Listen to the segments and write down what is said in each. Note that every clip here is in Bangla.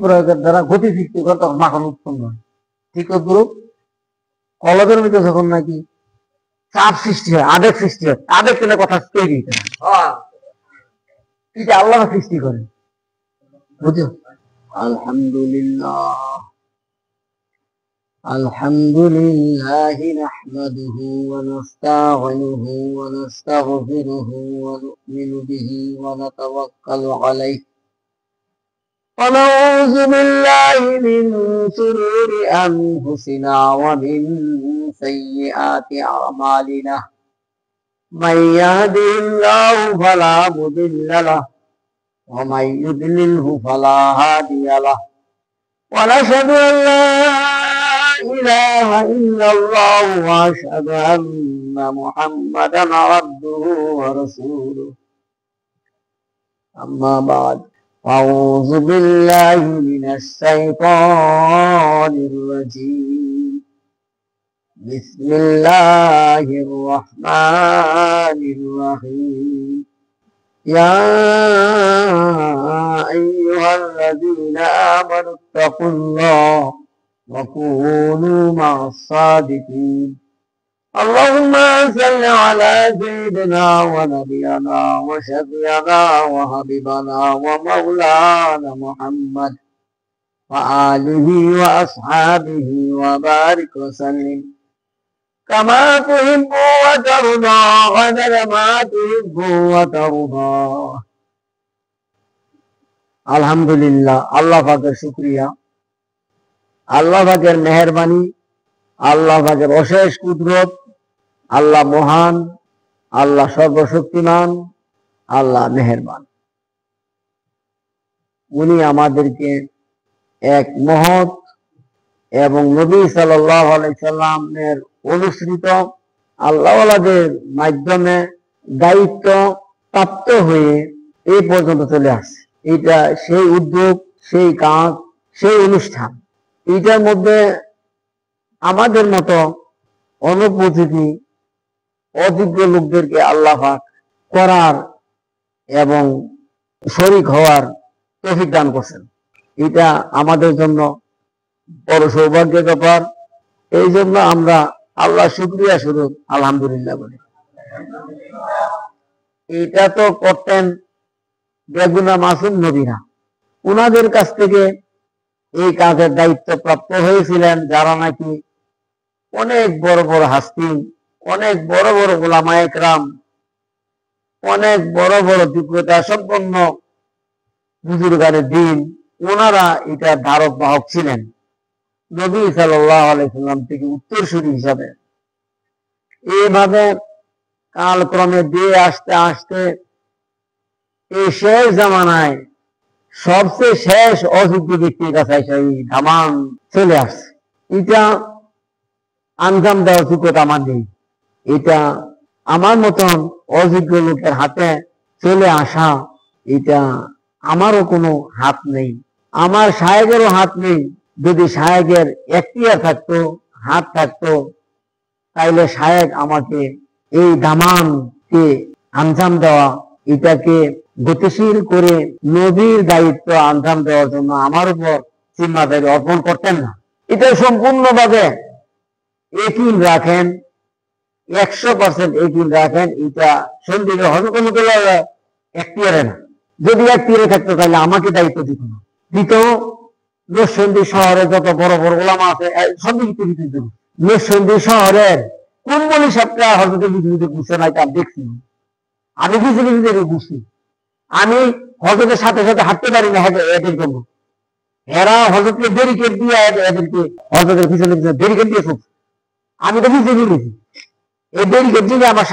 প্রয়োগের দ্বারা গতি সৃষ্টি করে তখন মাখন উৎপন্ন হয়। ঠিক গ্রুপ কলবের মধ্যে যখন নাকি চাপ সৃষ্টি হয়, আবেগ সৃষ্টি হয়, আবেগ কেন কথা তৈরি হইতে না, এটা আল্লাহ সৃষ্টি করেন। বুঝছো? আলহামদুলিল্লাহ আলহামদুলিল্লাহি নাহমাদুহু ওয়া নাস্তাঈনুহু ওয়া নাস্তাগফিরুহু ওয়া নু'মিনু বিহি ওয়া নাতাওয়াক্কালু আলাইহি ওয়া নাউযু বিল্লাহি মিন শুরুরি আনফুসিনা ওয়া মিন সাইয়্যাতি আমালিনা মান ইয়াহদিহিল্লাহু ফালা মুদিল্লা লাহু ওয়া মান ইউদ্লিলহু ফালা হাদিয়া লাহু ওয়া নাশহাদু আন লা ইলাহা ইল্লাল্লাহু ওয়া আশহাদু আন্না মুহাম্মাদান আবদুহু ওয়া রাসূলুহু আম্মা বা'দ আউযু বিল্লাহি মিনাশ শাইতানির রাজীম বিসমিল্লাহির রাহমানির রাহিম ইয়া আইয়ুহাল্লাযীনা আমানু তাকুল্লাহ ওয়া কুনু মা'আস সাদিকিন আল্লাহুম্মা সাল্লি আলা সাইয়্যিদিনা ওয়া নাবিয়িনা ওয়া শাফি'িনা ওয়া হাবিবানা ওয়া মাওলানা মুহাম্মদ ওয়া আলিহি ওয়া আসহাবিহি ওয়া বারিক ওয়া সাল্লিম কামা তুহিব্বু ওয়া তারদা আদাদা মা তুহিব্বু ওয়া তারদা। আলহামদুলিল্লাহ, আল্লাহ পাকের শুকরিয়া, আল্লাহ পাকের মেহেরবানি, আল্লাহ পাকের অশেষ কুদরত। আল্লাহ মহান, আল্লাহ সর্বশক্তিমান, আল্লাহ মেহেরবান। উনি আমাদেরকে এক মহৎ এবং নবী সাল্লাল্লাহু আলাইহি সাল্লামের অনুসৃত আল্লাহওয়ালাদের মাধ্যমে দায়িত্ব প্রাপ্ত হয়ে এই পর্যন্ত চলে আসছে। এটা সেই উদ্যোগ, সেই কাজ, সেই অনুষ্ঠান। এটার মধ্যে আমাদের মতো অনুপযোগী অযোগ্য লোকদেরকে আল্লাহ পাক করার এবং শরীক হওয়ার তৌফিক দান করছেন। এটা আমাদের জন্য বড় সৌভাগ্যের ব্যাপার। এই জন্য আমরা আল্লাহ শুকরিয়া স্বরূপ আলহামদুলিল্লাহ বলি। এটা তো করতেন বেগুনা মাসুম নবীরা। উনাদের কাছ থেকে এই কাজের দায়িত্ব প্রাপ্ত হয়েছিলেন যারা নাকি অনেক বড় বড় হাস্তি, অনেক বড় বড় উলামায়ে কেরাম, অনেক বড় বড় যোগ্যতা সম্পন্ন বুজুর্গানে দিন, ওনারা এটা ধারক বাহক ছিলেন নবী সাল্লাল্লাহু আলাইহি সাল্লাম থেকে উত্তরসূরি হিসাবে। এইভাবে কালক্রমে দিয়ে আসতে আসতে এই শেষ জামানায় সবচেয়ে শেষ অযোগ্য ব্যক্তির কাছে এই ধামান চলে আসছে। এটা আঞ্জাম দেওয়ার যোগ্যতা আমার নেই। এটা আমার মতন অযোগ্য লোকের হাতে চলে আসা, এটা আমারও কোনো হাত নেই, আমার শায়েকেরও হাত নেই। যদি শায়েকের এখতিয়ার থাকতো, হাত থাকতো, তাইলে শায়েক আমাকে এই দামানকে আঞ্জাম দেওয়া, এটাকে গতিশীল করে নবীর দায়িত্ব আঞ্জাম দেওয়ার জন্য আমার উপর জিম্মাদারি অর্পণ করতেন না। এটা সম্পূর্ণভাবে একিন রাখেন, 100% একিন রাখেন। এটা সন্ধিকে হজরত এখতিয়ারে না। যদি এখতিয়ারে থাকতো তাহলে আমাকে দায়িত্ব দিত না, দিত নরসিংদী শহরে যত বড় বড় ওলামা আছে নরসিংদী শহরের কোন বলি সবটা হজরতের বিধি বুঝছে না, এটা দেখছি। আমি কিছু কিছু বুঝছি। আমি হজরতের সাথে সাথে হাঁটতে পারি না এদের জন্য। এরা হজরতকে ব্যারিকেড দিয়ে এদেরকে হজরতের পিছনে পিছনে ব্যারিকেড দিয়ে ফুটছে। আমি তো বুঝতে পেরেছি এই ব্যারিকেড দিয়ে আমার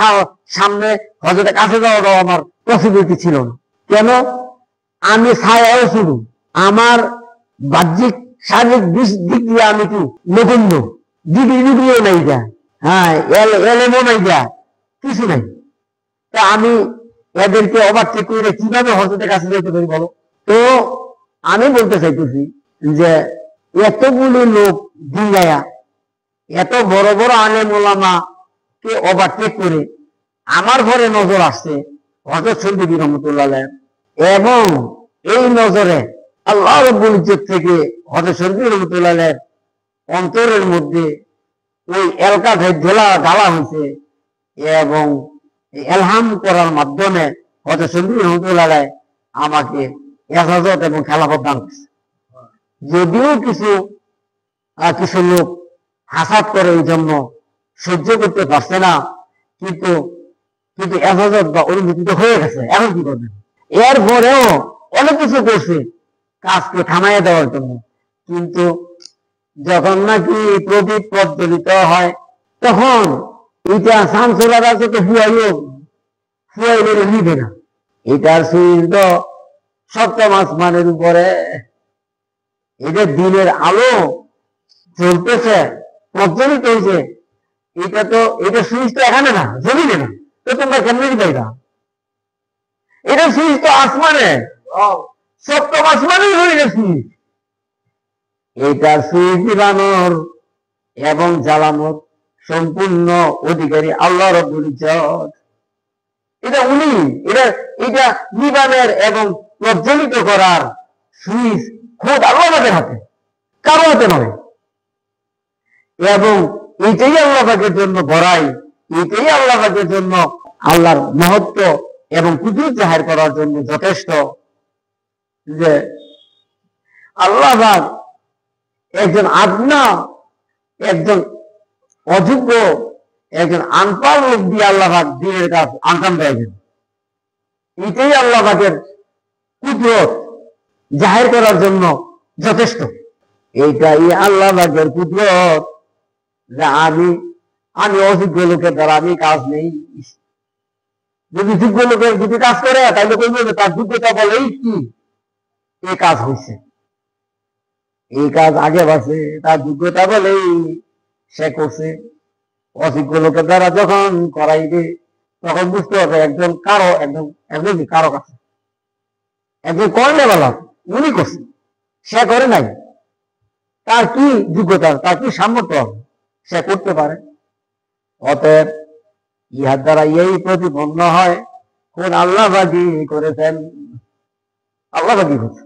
সামনে হজরতের কাছে যাওয়াটাও আমার পসিবিলিটি ছিল না। কেন? আমি ছায়াও শুরু, আমার বাহ্যিক শারীরিক দিক দিয়ে আমি কি নগণ্য, ডিগ্রিও নাই যা, হ্যাঁ এলএমও নাই যা, কিছু নাই। তা আমি এদেরকে ওভারটেক করে কিভাবে হজরতের কাছে যেতে পারি বলো? তো আমি বলতে চাইতেছি যে এতগুলি লোক দিলায়া, এত বড় বড় আলেম ওলামা কে ওভারটেক করে আমার ঘরে নজর আসছে হযরত সৈয়দ রহমাতুল্লাহ আলাইহি, এবং এই নজরে আল্লাহ রাব্বুল ইজ্জত থেকে হযরত শরীফ রহমাতুল্লাহ আলাইহির অন্তরের মধ্যে ওই এলকা ঢালা হয়েছে এবং এলহাম করার মাধ্যমে হযরত শরীফ রহমাতুল্লাহ আলাইহি আমাকে এজাজত এবং খেলাফত দান করেছে। যদিও কিছু লোক হাসাদ করে এই জন্য সহ্য করতে পারছে না, কিন্তু কিন্তু এজাজত বা অনুমতি তো হয়ে গেছে, এখন কি করবেন? এরপরেও অনেক কিছু করছে কাজকে থামাইয়া দেওয়ার জন্য, কিন্তু যখন নাকি প্রদীপ প্রজ্বলিত হয় তখন এটা শামসুলার কাছে তো ফুয়াইলে নিবে না। এটার সুইচ সপ্তম আসমানের উপরে, এটা দিনের আলো চলতেছে, প্রজ্বলিত হয়েছে, এটা সুইচ তো এখানে না, জমিনে না, তো তোমরা কেমনি পাইবা? এটা সুইচ তো আসমানে, সপ্তম আসমানের হয়ে সুইচ। এটা সুইচ দিবানোর এবং জ্বালানোর সম্পূর্ণ অধিকারী আল্লাহ রাব্বুল ইজ্জত। এটা উনি, এটা নিবানের এবং প্রজ্বলিত করার সুইচ খোদ আল্লাহর হাতে, কারো হাতে নয়। এবং এটাই আল্লাহ পাকের জন্য বড়াই, এটাই আল্লাহ পাকের জন্য আল্লাহর মহত্ব এবং কুদরত জাহির করার জন্য যথেষ্ট যে আল্লাহ পাক একজন আদনা, একজন অযোগ্য, একজন আনপাড় লোক দিয়ে আল্লাহ পাক দিনের কাজ আনকাম দেয়ছেন। এটাই আল্লাহ পাকের কুদরত জাহির করার জন্য যথেষ্ট। এইটাই আল্লাহ পাকের কুদরত যে আমি অযোগ্য লোকের দ্বারা আমি কাজ নেই। যদি যোগ্য লোকের যদি কাজ করে তাহলে বলবে তার যোগ্যতা বলেই কি এই কাজ হয়েছে, এই কাজ আগে বাড়ছে, তার যোগ্যতা বলেই সে করছে। অযোগ্য লোকের দ্বারা যখন করাইবে তখন বুঝতে হবে একজন কারো কাছে একজন করলে বলা উনি করছে, সে করে নাই, তার কি যোগ্যতা, তার কি সামর্থ্য সে করতে পারে। অতএব ইহার দ্বারা এই প্রতিপন্ন হয় কোন আল্লাহ বাজি করেছেন, আল্লাহ বাজি করছে,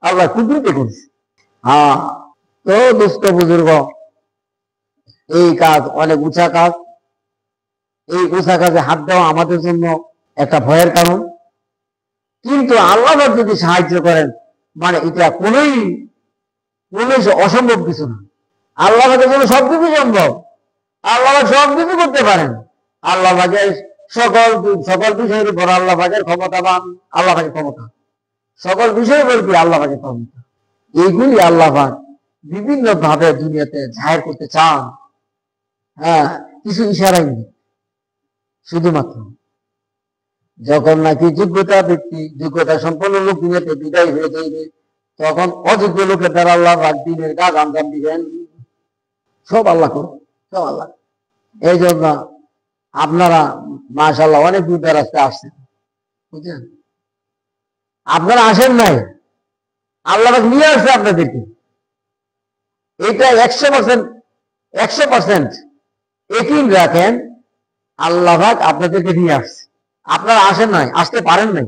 আল্লাহ কুদরতে করছে। হ্যাঁ, তো দুস্থ বুজুর্গ, এই কাজ অনেক উঁচা কাজ। এই উঁচা কাজে হাত দেওয়া আমাদের জন্য একটা ভয়ের কারণ, কিন্তু আল্লাহ যদি সাহায্য করেন মানে এটা কোনোই অসম্ভব কিছু না। আল্লাহ জন্য সবকিছু সম্ভব, আল্লাহ সবকিছু করতে পারেন। আল্লাহ সকল বিষয়ের উপর আল্লাহ ক্ষমতাবান, আল্লাহ ক্ষমতা সকল বিষয়ের উপর কি আল্লাহ ক্ষমতা। এইগুলি আল্লাহ বিভিন্ন ভাবে দুনিয়াতে জাহির করতে চান। হ্যাঁ, কিছু ইশারাই নেই, শুধুমাত্র যখন নাকি যোগ্যতা সম্পন্ন লোক দুনিয়াতে বিদায় হয়ে যাইবে তখন অযোগ্য লোকের দ্বারা আল্লাহ দিনের কাজ আঞ্জাম দিবেন। সব আল্লাহ করবেন, সব আল্লাহ। এই জন্য আপনারা মাশাআল্লাহ অনেক দূর রাস্তায় আসছেন, বুঝলেন? আপনারা আসেন নাই, আল্লাহ নিয়ে আসছে আপনাদেরকে। এটা 100% একিন রাখেন, আল্লাহ আপনাদেরকে নিয়ে আসছে। আপনারা আসেন নাই, আসতে পারেন নাই।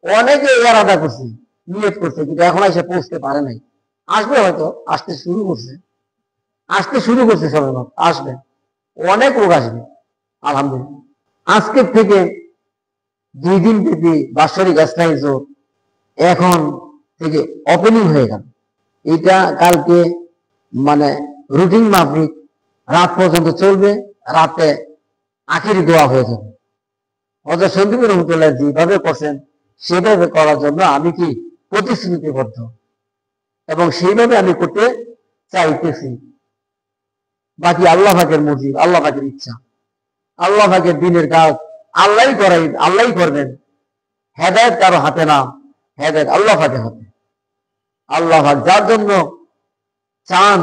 অনেকে ইরাদা করছে, নিয়ত করছে, কিন্তু এখন এসে পৌঁছতে পারে নাই। আসবে, হয়তো আসতে শুরু করছে সবাই আসবে, অনেক লোক আসবে আলহামদুলিল্লাহ। আজকের থেকে 2 দিন ব্যাপী বাৎসরিক এক্সারসাইজ এখন থেকে ওপেনিং হয়ে গেল। এটা কালকে মানে রুটিন মাফিক রাত পর্যন্ত চলবে, রাতে আখিরি দোয়া হয়ে যাবে। হযরত সন্দীপ রহমতুল্লাহ যেভাবে করছেন সেভাবে করার জন্য আমি কি প্রতিশ্রুতিবদ্ধ এবং সেইভাবে আমি করতে চাইতেছি। বাকি আল্লাহ পাকের মর্জি, আল্লাহ পাকের ইচ্ছা, আল্লাহ পাকের দিনের কাজ আল্লাহই করবেন। হেদায়েত কারো হাতে না, হেদায়েত আল্লাহ পাকের হাতে। আল্লাহ পাক যার জন্য চান,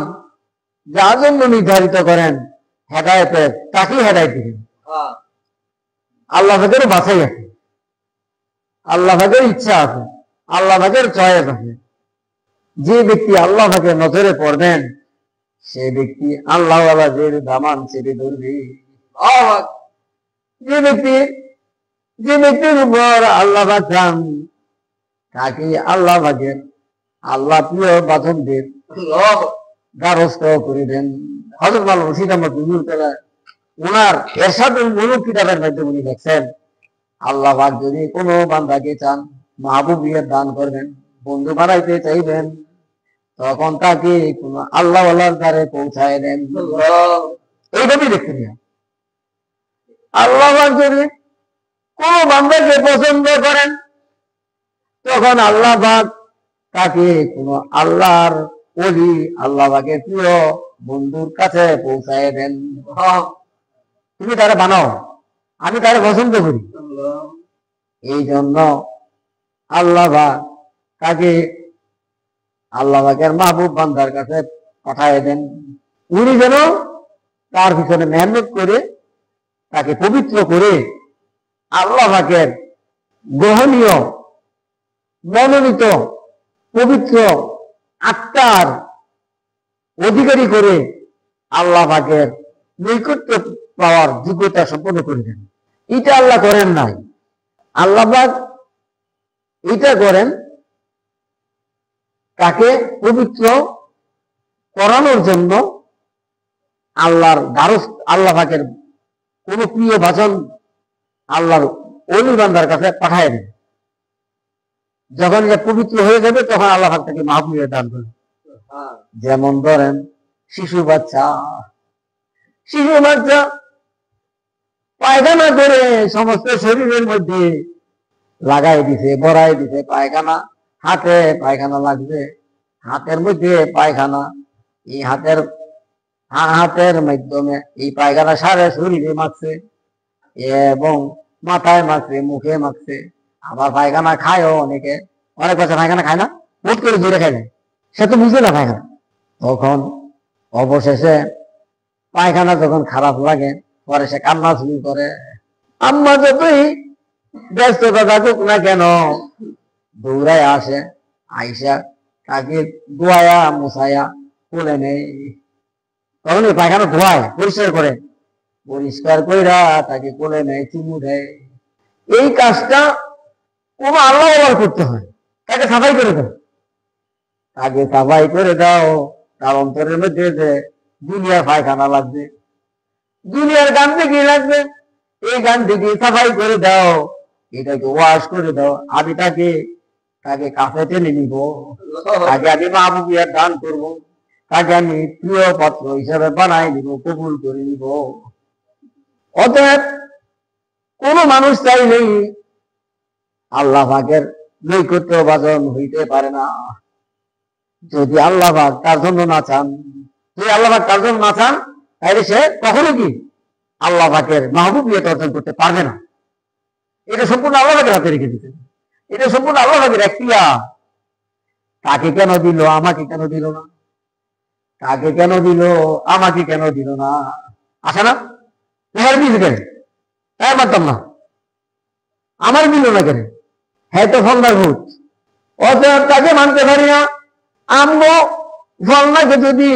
যার জন্য নির্ধারিত করেন হেদায়েতের, তাকেই হেদায়েত দিবেন। আল্লাহ পাকেরও বাছাই আছে, আল্লাহ পাকের ইচ্ছা আছে, আল্লাহ পাকের চয়েস আছে। যে ব্যক্তি আল্লাহ পাকের নজরে পড়বেন সে ব্যক্তি আল্লাহ দামান ছেড়ে ধরবে। যে ব্যক্তির উপর আল্লাহ পাক চান তাকে আল্লাহ পাকের আল্লাহ প্রিয় বাচনদের দ্বারস্থ করে দেন। হযরত মাওলানা রশিদ আহমদ গনি ওনার এরশাদুল মুলুক কিতাবের মাধ্যমে উনি লেখছেন, আল্লাহ পাক যদি কোনো বান্দাকে চান মাহবুবিয়ত দান করবেন, বন্ধু বানাইতে চাইবেন, তখন তাকে কোন আল্লাহ ওয়ালার দ্বারে পৌঁছায় দেন। এইভাবেই দেখতে নিয়ে আল্লাহ পাক যদি কোন বান্দাকে পছন্দ করেন, তখন আল্লাহ পাক তাকে কোন আল্লাহর ওলি, আল্লাহ পাকের প্রিয় বন্ধুর কাছে পৌঁছায় দেন। তুমি তারা বানাও, আমি তারা পছন্দ করি। এই জন্য আল্লাহ পাক তাকে আল্লাহ পাকের মাহবুব বান্দার কাছে পাঠায় দেন, উনি যেন তার পিছনে মেহনত করে তাকে পবিত্র করে আল্লাহ পাকের গ্রহণীয় মনোনীত পবিত্র আত্মার অধিকারী করে আল্লাহ পাকের নৈকট্য পাওয়ার যোগ্যতা সম্পন্ন করে দেন। এটা আল্লাহ করেন নাই। আল্লাহ পাক এটা করেন তাকে পবিত্র করানোর জন্য আল্লাহর দ্বারস্থ, আল্লাহ পাকের কোন প্রিয় ভাষণ আল্লাহর ওলি বান্দার কাছে পাঠায় দেন। যখন এটা পবিত্র হয়ে যাবে তখন আল্লাহ পাক তাকে মাহবুবিয়ত দান করেন। যেমন ধরেন শিশু বাচ্চা পায়খানা করে সমস্ত শরীরের মধ্যে লাগাই দিছে, বড়াই দিছে পায়খানা, হাতে পায়খানা লাগছে, হাতের মধ্যে পায়খানা, এই হাতের মাধ্যমে এই পায়খানা সারা শরীরে মাখছে এবং মাথায় মাখছে, মুখে মাখছে। আবার পায়খানা খায়ও অনেকে, অনেক বাচ্চা পায়খানা খায় না, বোধ করে জোরে খায় না, সে তো বুঝে না পায়খানা। তখন অবশেষে পায়খানা যখন খারাপ লাগে পরে সে কান্না শুরু করে। আম্মা যতই ব্যস্ততা থাকুক না কেন দৌড়ায় আসে, আইসা তাকে ধোয়া মুছায়া কোলে নেই। তখন ওই পায়খানা ধোয়ায় পরিষ্কার করে, পরিষ্কার কইরা তাকে কোলে নেয়, চুমু দেয়। এই কাজটা কোন আল্লাহ আবার করতে হয়, তাকে সাফাই করে দাও, তাকে সাফাই করে দাও। তার অন্তরের মধ্যে যে দুনিয়ার পায়খানা লাগবে, দুনিয়ার গান থেকে লাগবে, এই গান থেকে সাফাই করে দাও, এটাকে ওয়াশ করে দাও। আমি তাকে কাছে টেনে নিব, তাকে আমি মাহবুবিয়ত দান করব, তাকে আমি প্রিয় পাত্র হিসাবে বানাই নিব, কবুল করে নিব। অতএব কোন মানুষ চাইলেই আল্লাহ পাকের নৈকট্য ভাজন হইতে পারে না যদি আল্লাহ পাক তার জন্য না চান। যদি আল্লাহ পাক তার জন্য না চান তাহলে সে কখনো কি আল্লাহ পাকের মাহবুবিয়ত অর্জন করতে পারবে না। এটা সম্পূর্ণ আল্লাহ পাকের হাতে রেখে দিতে, এটা সম্পূর্ণ আল্লাহ পাকের এখতিয়ার। তাকে কেন দিল, আমাকে কেন দিল না, তাকে কেন দিল, আমাকে কেন দিল না? আসে না তোমার দিয়েছে কেন? হ্যাঁ মানতাম না, আমার দিল না কেন? হ্যাঁ তো ফলদার ভূত, অতএব তাকে মানতে পারি না। আমগো ফলনাকে যদি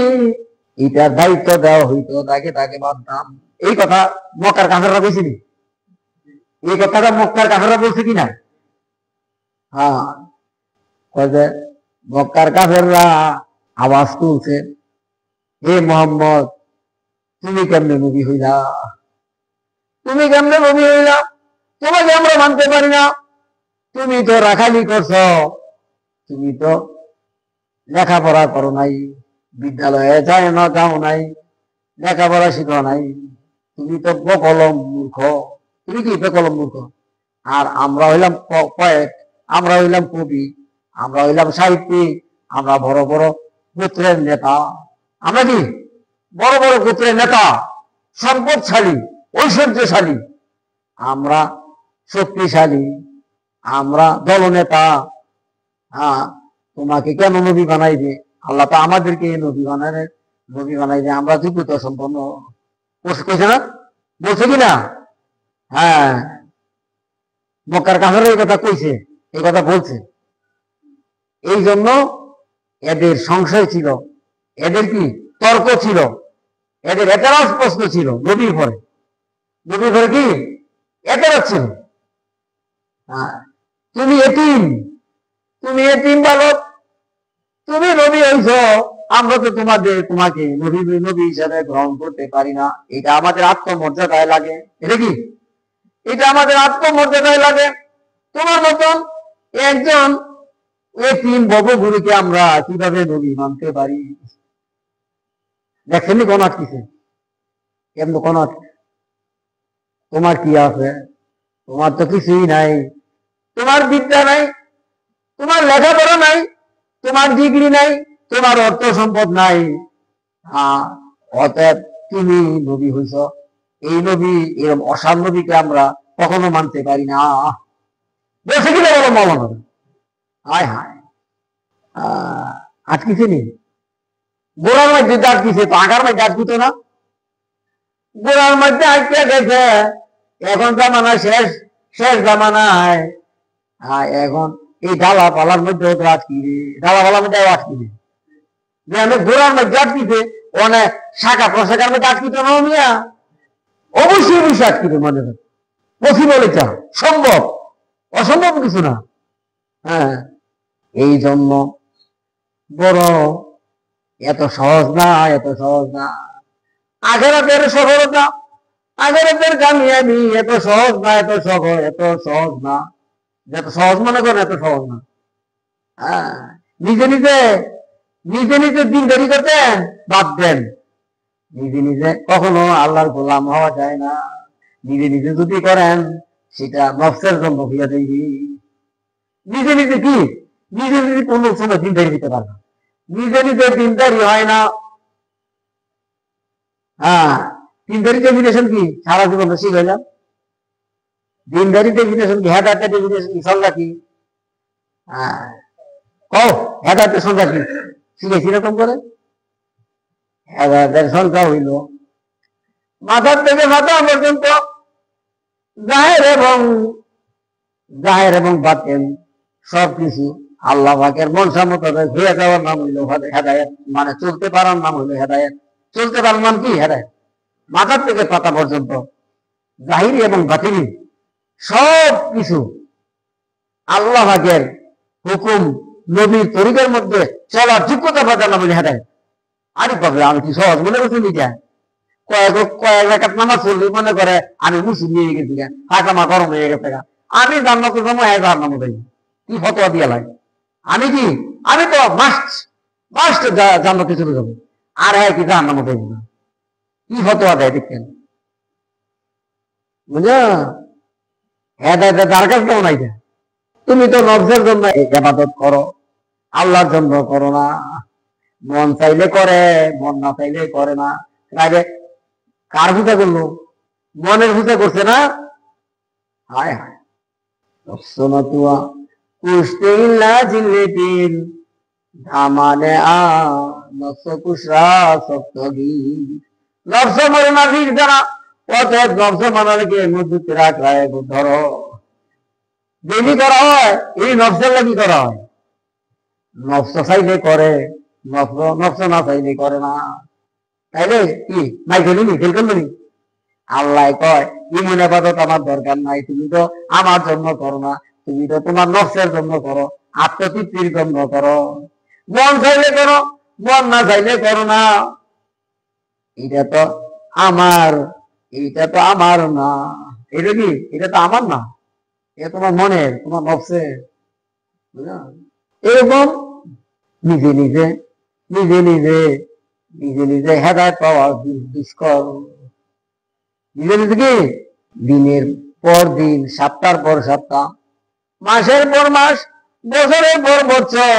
এটার দায়িত্ব দেওয়া হইতো তাকে মানতাম। এই কথা মক্কার কাফেররা বলছিনি, এই কথাটা মক্কার কাফেররা বলছে কিনা? হ্যাঁ, মক্কার কাফেররা আওয়াজ তুলছে, হে মোহাম্মদ তুমি কেমনে নবী হইলা, তুমি কেমনে নবী হইলা, তোমাকে আমরা মানতে পারি না। তুমি তো রাখালি করছ, তুমি তো লেখাপড়া করো নাই, বিদ্যালয়ে যাও নাই, লেখাপড়া শিখো নাই, তুমি তো বেকলম মূর্খ। তুমি কি বেকলম মূর্খ? আর আমরা হইলাম পয়েট, আমরা হইলাম কবি, আমরা হইলাম সাহিত্যিক, আমরা বড় বড় গোত্রের নেতা। আমরা কি বড় বড় গোত্রের নেতা, সম্পদশালী, ঐশ্বর্যশালী, আমরা শক্তিশালী, আমরা দলনেতা। হ্যাঁ, তোমাকে কেন নবী বানাইবে? আল্লাহ তো আমাদেরকে নবী বানাইবে, আমরা যোগ্যতা সম্পন্ন। কইছে না, বলছে কিনা? হ্যাঁ, মক্কার কাফেররা এই কথা কইছে, এই কথা বলছে। এই জন্য এদের সংশয় ছিল, এদের কি তর্ক ছিল, এদের এতরাজ প্রশ্ন ছিল নবীর পরে কি এতরাজ ছিল। তুমি এতিম বালক, তুমি নবী হইছো, আমরা তো তোমাকে নবী নবী হিসাবে গ্রহণ করতে পারি না। এটা আমাদের আত্মমর্যাদায় লাগে। এটা কি? এটা আমাদের আত্মমর্যাদায় লাগে। তোমার মতন একজন এতিম ববগুরুকে আমরা কিভাবে নবী মানতে পারি? দেখছেনি কোন আটকিছে? কেমন কোন তোমার কি আছে? তোমার তো কিছুই নাই। তোমার বিদ্যা নাই, তোমার লেখাপড়া নাই, তোমার ডিগ্রি নাই, তোমার অর্থ সম্পদ নাই। অতএব তুমি নবী হইছ। এই নবী, এরকম অসার নবীকে আমরা কখনো মানতে পারি না। বলছে কিনা বলো মৌলানা? হায় হায়, আটকিছে নি? গোড়ার মধ্যে আটকিছে তো, আগার মধ্যে আটকিত না? গোড়ার মধ্যে আটকে গেছে। এখন জামানা শেষ, শেষ জামানায় এখন এই ডালা পালার মধ্যে আটকিবে, ডালা পালার মধ্যে আটকিবে। গোড়ার মধ্যে আটকিছে, অনেক শাখা প্রশাখার মধ্যে আটকিত না মিয়া? অবশ্যই অবশ্যই আটকিবে। মনে হয় পসিবল, এটা সম্ভব, অসম্ভব কিছু না। হ্যাঁ, এই জন্য বড় এত সহজ না, এত সহজ না। আখেরাতের সফলতা, আখেরাতের কামিয়াবি এত সহজ না, এত সহজ, এত সহজ না। যত সহজ মনে করেন এত সহজ না। হ্যাঁ, নিজে নিজে নিজে নিজে দিনদারি করতেন, বাদ দেন। নিজে নিজে কখনো আল্লাহর গোলাম হওয়া যায় না। নিজে নিজে যদি করেন সেটা নফসের জন্য হইয়া যাইবি। নিজে নিজে কি, নিজে নিজে কোন সময় দিনদারি দিতে পারবে? নিজে নিজে দিনদারি হয় না। হ্যাঁ, দিনদারি ডেফিনেশন কি? সারা জীবন শিখাইলাম। দিনদারি ডেফিনেশন কি? হেদায়েতের ডেফিনেশন কি? সংজ্ঞা কি? হ্যাঁ, কও হেদায়েতের সংজ্ঞা কি? শিখেছি এরকম করে। হেদায়েতের সংজ্ঞা হইল মাথার থেকে মাথা পর্যন্ত জাহের এবং বাতেন সবকিছু আল্লাহ পাকের মনসা মোতাবেক হয়ে যাওয়ার নাম হইল হেদায়েত। মানে চলতে পারার নাম হইল হেদায়েত। চলতে পারার নাম কি? হেদায়েত। মাথার থেকে পাতা পর্যন্ত জাহিরি এবং বাতিনি সব কিছু আল্লাহ পাকের হুকুম, নবীর তরিকার মধ্যে চলার যোগ্যতা পাতার নাম হইল হেদায়েত। আরে বাবা, আমি কি সহজ মনে করছি? এটা কয়েক রাকাত নামাজ পড়লে মনে করে আমি মুসলিম নিয়ে গেছি, ফাঁকামা গরম হয়ে গেছে, আমি জান্নাতের জন্য জাহান্নামে যাই। কি ফতোয়া দিয়া লাগে? আমি কি, আমি তো মাস্ট জান্নাতে চলে যাবো, আর কি জাহান্নামে যাইব না? কি ফতোয়া দেয় দেখেন, বুঝলো? হেদায়েতের তার কাছে তো নাই। তুমি তো নফসের জন্য ইবাদত করো, আল্লাহর জন্য করো না। মন চাইলে করে, মন না চাইলে করে না। কার পূজা করলো? মনের পূজা করছে না? হায় হায়, সোনাতুয়া কুস্তিল্লা জিল্লেতিন ধামানে নফস কুশরা সপ্তগি। নফস মরে না ভিড় দ্বারা, অতএব নফস মানাকে মজবুত রাখায় ধরো। যেটি করা হয় এই নফসের লাগি করা হয়। নফস চাইলে করে, নফস না চাইলে করে না। তাইলে কি নাই খেলিনি, খেল করলি? আল্লাহ কয় ইমন আবাদত আমার দরকার নাই, তুমি তো আমার জন্য করো না, তুমি তো তোমার নফসের জন্য করো, আত্মতৃপ্তির জন্য করো। মন চাইলে করো, মন না চাইলে করো না। এটা তো আমার, এটা তো আমার না। এটা কি? এটা তো আমার না, এটা তোমার মনের, তোমার নফসের। এরকম নিজে নিজে নিজে নিজে নিজে নিজে হেদায়েত পাওয়া দুষ্কর। নিজে নিজে কি? দিনের পর দিন, সপ্তাহের পর সপ্তাহ, মাসের পর মাস, বছরের পর বছর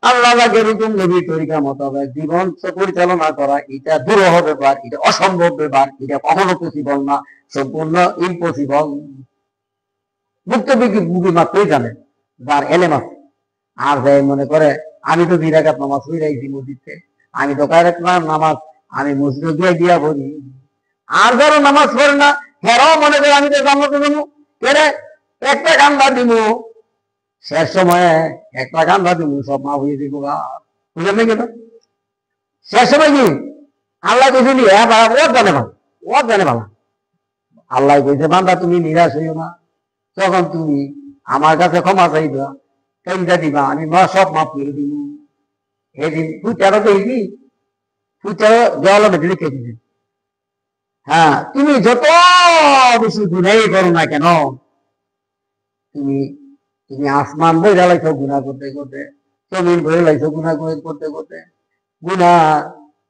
আল্লাহ পাকের হুকুম নবীর তরিকা মোতাবেক জীবন পরিচালনা করা, এটা দুরূহ ব্যাপার, এটা অসম্ভব ব্যাপার, এটা কখনো পসিবল না, সম্পূর্ণ ইম্পসিবল। মুক্তবিজ্ঞ মাত্রই জানে যার এলেম আছে। আর যাই মনে করে আমি তো 2 রাকাত নামাজ পড়াইছি মসজিদে, আমি তো কয়েক নামাজ আমি মসজিদে গিয়ে দিয়া পড়ি। আর যারা নামাজ পড়ে না হেরাও মনে করে আমি তো জান্নাতে যাবো, কেরে একটা কান্দা দিব, শেষ সময়ে একটা কান্দা দিব, সব মা হয়ে দিব। বুঝলেন নাকি? শেষ সময় কি আল্লাহ কইছে নি? হ্যাঁ ও জানে ভালো, ও জানে ভালো। আল্লাহ কইছে বান্দা তুমি নিরাশ হইও না, তখন তুমি আমার কাছে ক্ষমা চাইবা, কেনটা দিবা, আমি সব মাফ করে দিব। এদিন ফুচারও দেখবি, ফুচারও দেওয়ালে বেঁধে রেখে দিবি। হ্যাঁ, তুমি যত বেশি গুনাই করো না কেন, তুমি তুমি আসমান বই লাইছো গুণা করতে করতে, জমিন বই লাইছো গুণা করতে করতে, গুণা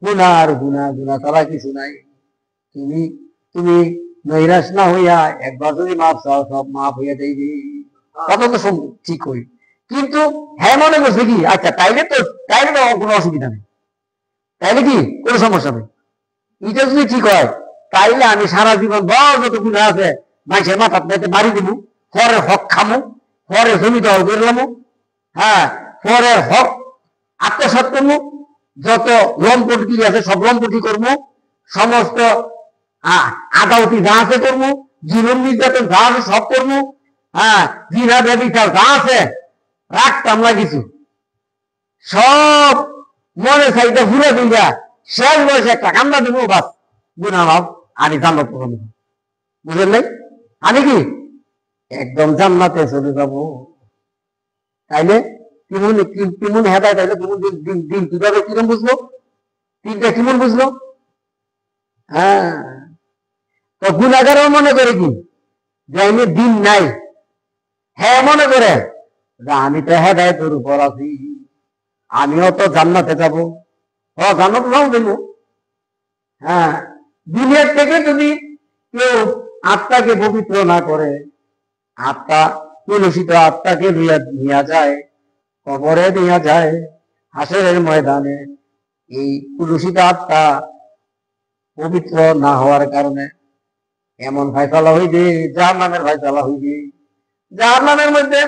গুণা আর গুণা, গুণা ছাড়া কিছু নাই। তুমি তুমি নৈরাশ না হইয়া একবার যদি মাপ চাও, সব মাপ হইয়া যাইবে। কথা তো ঠিক হই, কিন্তু হ্যাঁ মনে করছে কি, আচ্ছা তাইলে তো কোনো অসুবিধা নেই, তাইলে কি কোনো সমস্যা নেই। এটা যদি ঠিক হয়, তাইলে আমি সারা জীবন বড় যত গুণা আছে মানুষের মাথা পেতে বাড়ি দিব, পরের হক খামো, পরের জমি দল করলাম, হ্যাঁ, পরের হক আত্মসাৎ করবো, যত লম্পটি আছে সব লম্পটি করবো, সমস্ত আদালতি যা আছে করবো, জীবন নির্যাতন যা আছে সব করবো, হ্যাঁ, জিনা ব্যবচার যা আছে রাখতাম না কিছু, সব মনে চাইতে ঘুরে দিবা, শেষ বয়সে একটা কান্না দেবো, বাস গুণা ভাব আমি জান্নাত পাবো। বুঝলেন নাই? আমি কি একদম জান্নাতে চলে যাবো। তাইলে কেমন হেদায়, তাইলে দিন কিভাবে কিরম বুঝলো, দিনটা কেমন বুঝলো? হ্যাঁ, তো গুণাগারও মনে করে কি যে আমি দিন নাই, হ্যাঁ মনে করে যে আমি তো হেদায়েতের উপর আছি, আমিও তো জান্নাতে যাবো, জান্নাতে যাও দেবো। হ্যাঁ, দুনিয়ার থেকে যদি কেউ আত্মাকে পবিত্র না করে, আত্মা কলুষিত আত্মাকে নিয়ে যায় কবরে, নিয়ে যায় হাসরের ময়দানে। এই কলুষিত আত্মা পবিত্র না হওয়ার কারণে এমন ফায়সালা হইবে, জাহান্নামের ফায়সালা হইবে। জাহান্নামের মধ্যে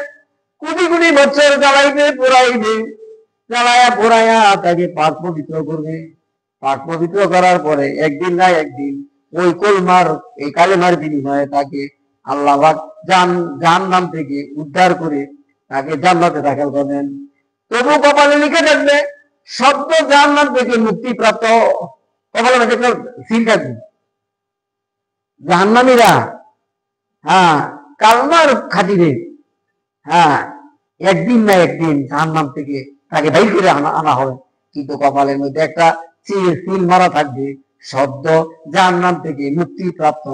কোটি কোটি বছর জ্বালাইবে, পোড়াইবে, জ্বালায়া পোড়াইয়া তাকে পাক পবিত্র করবে। পাক পবিত্র করার পরে একদিন না একদিন ওই কলমার, এই কালেমার বিনিময়ে তাকে আল্লাহ জাহান্নাম থেকে উদ্ধার করে তাকে জান্নাতে দাখিল করবেন। তবু কপালে লিখে থাকবে সদ্য জাহান্নাম থেকে মুক্তিপ্রাপ্ত, কপালে সিল থাকবে জাহান্নামীরা, হ্যাঁ, কালমার খাতিরে, হ্যাঁ, একদিন না একদিন জাহান্নাম থেকে তাকে বাইর করে আনা হবে। কিন্তু কপালের মধ্যে একটা সিল মারা থাকবে, শব্দ জাহান্নাম থেকে মুক্তিপ্রাপ্ত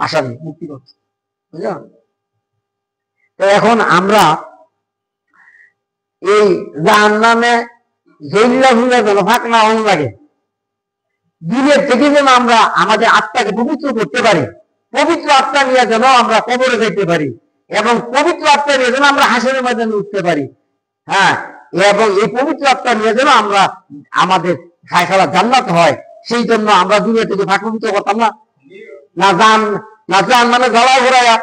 আসামি, মুক্তিপ্রাপ্ত। বুঝলেন? তো এখন আমরা এই জাহান্নামে জেলিলা ফুলে যেন ফাঁক না হন লাগে, দিনের থেকে যেন আমরা আমাদের আত্মাকে পবিত্র করতে পারি, পবিত্র আত্মা নিয়ে যেন আমরা কবরে যেতে পারি, এবং পবিত্র আত্মা নিয়ে যেন আমরা হাসরের ময়দানে উঠতে পারি। হ্যাঁ, এবং এই পবিত্র আত্মা নিয়ে যেন আমরা আমাদের ফায়সালা জান্নাত হয়, সেই জন্য আমরা দুনিয়া থেকে ফাঁক পবিত্র করতাম না, না জান মানে জ্বালা ঘোরাইয়া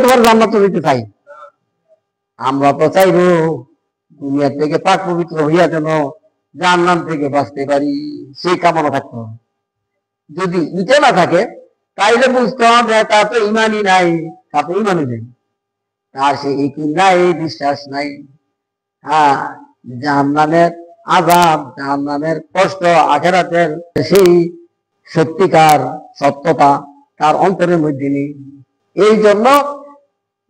তোমার জান্নাত দিতে চাই। আমরা তো চাইবো দুনিয়া থেকে পাক পবিত্র হইয়া যেন জাহান্নাম থেকে বাঁচতে পারি, সেই কামনা থাকতে হবে। যদি ইটা না থাকে তাইলে বুঝতে হবে তার তো ইমানই নাই, তার তো ইমানই নেই, তার সে ইকিন নাই, বিশ্বাস নাই। হ্যাঁ, জাহান্নামের আযাব, জাহান্নামের কষ্ট, আখিরাতের সেই সত্যিকার সত্যতা তার অন্তরের মধ্যে নেই। এই জন্য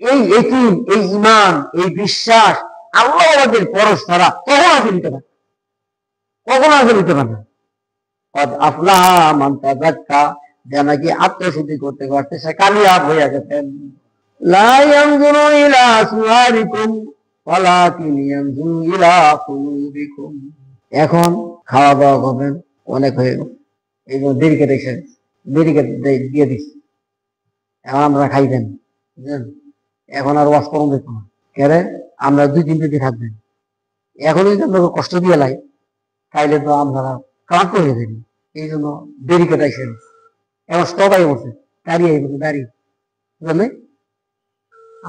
এই ইকিন, এই ইমান, এই বিশ্বাস আল্লাহ আমাদের পরশ ছাড়া কখনো আসে নিতে পারে, কখনো আসে নিতে পারে না। আফলাহা মান তাযাক্কা, যে নাকি আত্মশুদ্ধি করতে করতে সে কামিয়াব হয়ে গেছেন। লা ইয়ানজুরু ইলা সুওয়ারিকুম ওয়ালাকিন ইয়ানজুরু ইলা কুলুবিকুম। এখন খাওয়া দাওয়া করবেন, অনেক হয়ে গেল, এই জন্য দেরিকে দেখছেন, দেরিকে দিয়ে দিচ্ছি, এখন আমরা খাইবেন, বুঝলেন? এখন আর ওয়াজ করুন দেখুন কেরে, আমরা 2-3 দিন থাকবেন, এখন যদি আমরা কষ্ট দিয়ে লাই তাইলে তো আমরা ক্লান্ত হয়ে যাবি। এই জন্য দেরি কেটাইছেন, এখন সবাই বসে দাঁড়িয়ে দাঁড়িয়ে, বুঝলেন?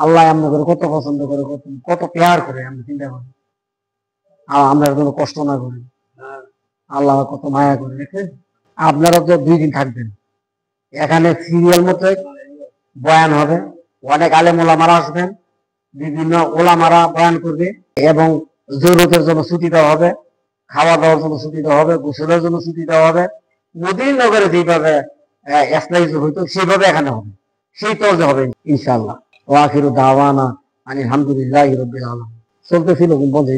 আল্লাহ আমাদের কত পছন্দ করে, কত প্যার করে, আমরা চিন্তা করি, আমরা কোনো কষ্ট না করি, আল্লাহ কত মায়া করে দেখেন। আপনারা তো 2 দিন থাকবেন, এখানে সিরিয়াল মতো বয়ান হবে, অনেক আলেম ওলামারা আসবেন, বিভিন্ন ওলামারা বয়ান করবে, এবং জরুরতের জন্য ছুটি দেওয়া হবে, খাওয়া দাওয়ার জন্য ছুটি দেওয়া হবে, গোসলের জন্য ছুটি দেওয়া হবে। মদিনানগরে যেভাবে এক্সারসাইজ হইতো সেভাবে এখানে হবে, সেই তরজে হবে ইনশাআল্লাহ। ওয়া আখিরু দাওয়ানা আলহামদুলিল্লাহি রাব্বিল আলামিন। চলতেছিল বন্ধু।